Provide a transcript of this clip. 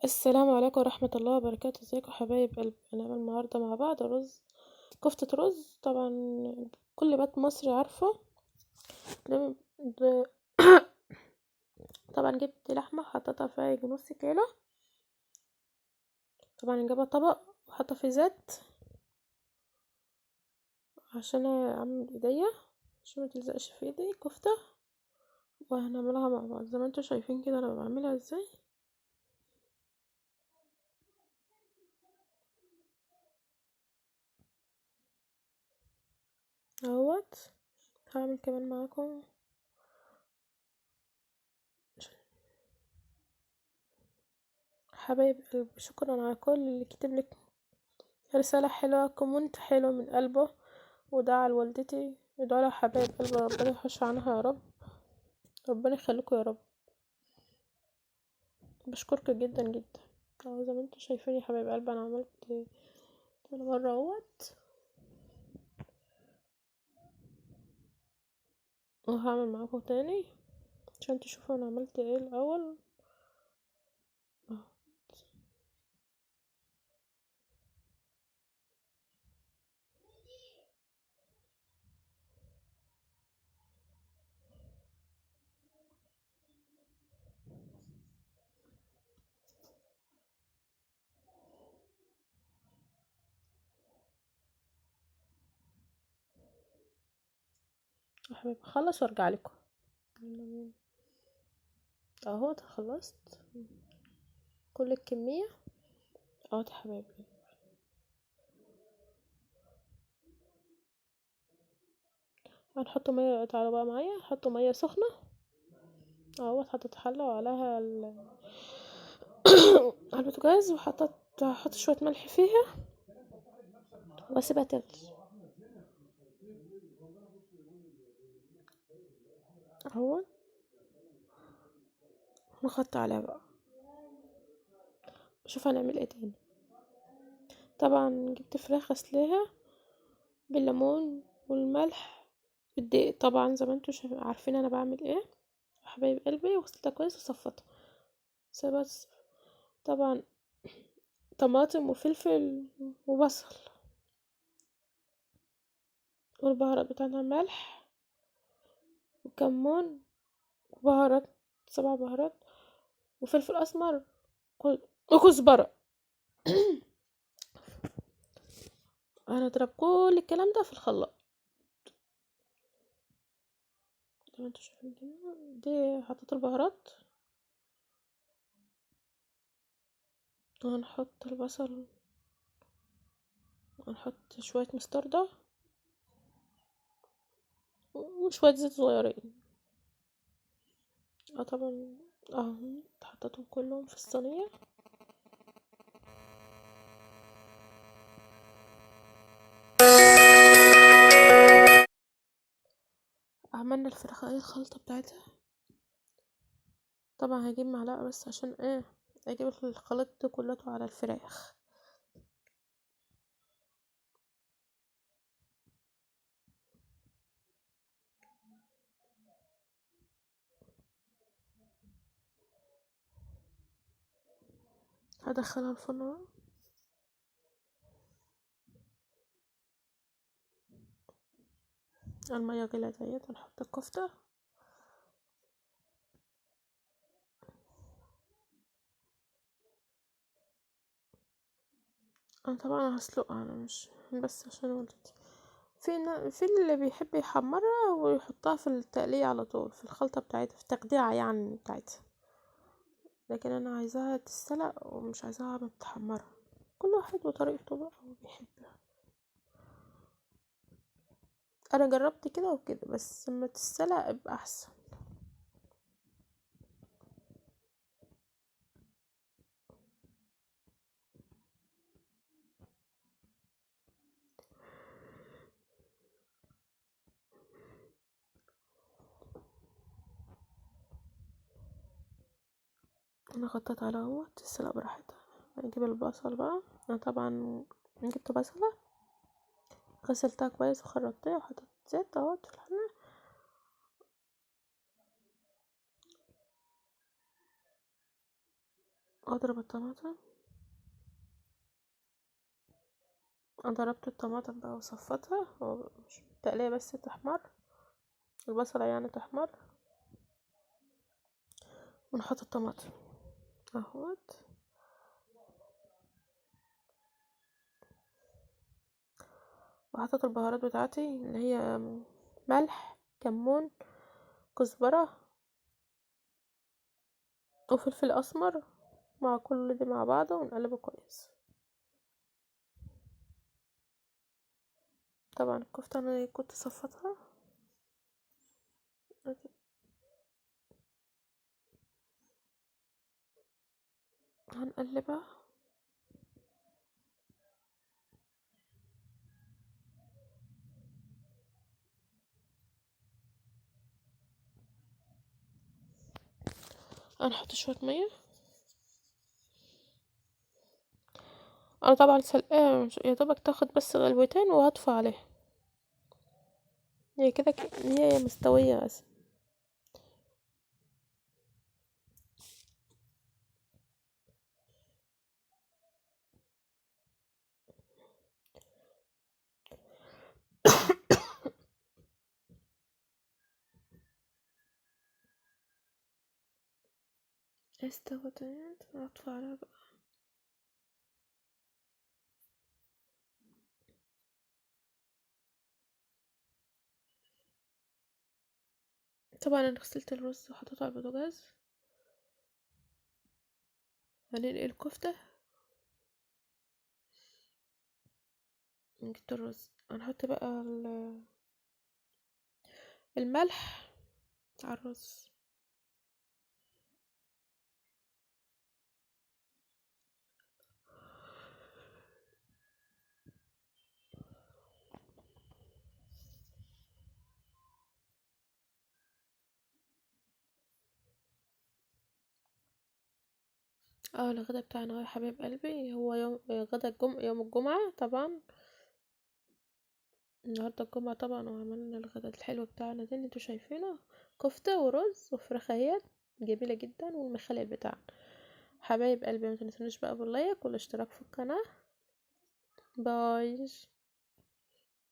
السلام عليكم ورحمة الله وبركاته. ازيكم حبايب قلبي؟ هنعمل النهاردة مع بعض كفتة رز طبعا. كل بيت مصري عارفه. لم- د- طبعا جبت لحمة حطيتها في يجي نص كيلو. طبعا نجيبها طبق وحطها في زيت عشان اعمل ايديا، عشان ما تلزقش في ايدي كفتة. وهنعملها مع بعض زي ما انتوا شايفين كده انا بعملها ازاي اهوت. هعمل كمان معاكم. حبايب قلبي، شكرا على كل اللي كتبلك رسالة حلوة، كومنت حلو من قلبه، ودعا لوالدتي. ادعوا لها حبايب قلبي، ربنا يحش عنها يا رب، ربنا يخليكم يا رب. بشكرك جدا جدا. زي ما انتوا شايفين يا حبايب قلبي انا عملت تاني مرة اهوت، وهعمل معاكم تاني عشان تشوفوا انا عملت ايه الاول. اهو. يا حبايبي اخلص وارجع لكم. اهو خلصت كل الكمية اهو يا حبايبي. هنحط مية، تعالوا بقى معايا نحط مية سخنة اهو. حطيت حلة وعليها على البوتاجاز، هحط شوية ملح فيها واسيبها تغلي اهو. نحط عليها بقى، شوف هنعمل ايه تاني. طبعا جبت فراخ غسلاها بالليمون والملح والدقيق طبعا زي ما انتوا عارفين انا بعمل ايه يا حبايب قلبي. وغسلتها كويس وصفتها بس. طبعا طماطم وفلفل وبصل، والبهارات بتاعتها ملح وكمون وبهارات، 7 بهارات وفلفل اسمر وكزبرة. هنضرب كل الكلام ده في الخلاط زي ما انتوا شايفين كده. دي حطيت البهارات، وهنحط البصل، وهنحط شوية مستردة وشوية زيت صغيرين. طبعا اهو حطيتهم كلهم في الصينية. عملنا الفراخ ايه الخلطة بتاعتها. طبعا هجيب معلقة بس عشان ايه اجيب الخليط ده كله على الفراخ. هدخلها الفرن. المية غليت اهيت، هنحط الكفتة. انا طبعا هسلقها، انا مش بس عشان والدتي. في اللي بيحب يحمرها ويحطها في التقلية على طول في الخلطة بتاعتها، في التقديعة يعني بتاعتها. لكن انا عايزاها تتسلق ومش عايزاها متحمرة. كل واحد وطريقته بقى وبيحبها. انا جربت كده وكده بس لما تتسلق يبقى احسن. انا غطيت على اهو تتسلق براحتها. نجيب البصل بقى. انا طبعا جبت بصلة غسلتها كويس وخرطتها وحطيت زيت اهو في الحلة. اضرب الطماطم. انا ضربت الطماطم بقى وصفتها، مش تقلية بس تحمر، البصلة يعني تحمر، ونحط الطماطم اهوت. وحطيت البهارات بتاعتي اللي هي ملح، كمون، كزبرة، وفلفل اسمر، مع كل ده مع بعضه ونقلبه كويس. طبعا الكفتة انا كنت صفتها، هنقلبها. هنحط شوية مية. انا طبعا سلقاها يا دوبك تاخد بس غلوتين وهطفي عليها، هي كده هي مستوية بس. استوت اهي، هطفي عليها بقى. طبعا انا غسلت الرز وحطيته على البوتاجاز. هننقل الكفتة، جبت الرز، هنحط بقى الملح على الرز. الغدا بتاعنا يا حبيب قلبي هو يوم غدا يوم الجمعة طبعا. النهاردة الجمعة طبعا، وعملنا الغدا الحلو بتاعنا ده اللي انتوا شايفينه، كفتة ورز وفرخيات جميلة جدا، والمخلل بتاعنا. حبايب قلبي، ما تنسونيش بقى باللايك والاشتراك في القناة. باي.